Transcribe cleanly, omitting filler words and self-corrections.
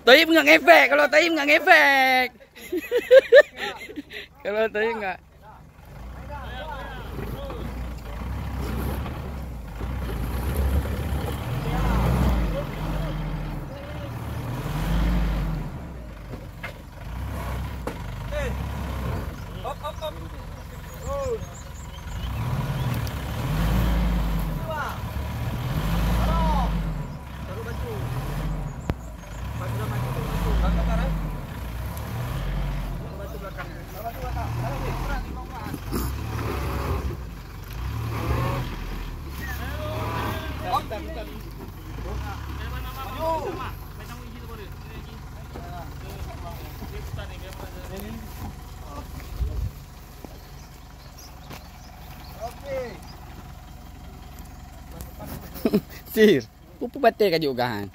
Toib nggak ngefek, kalau Toib nggak ngefek. Kalau Toib nggak. Sir, pupu batik ka juga kan.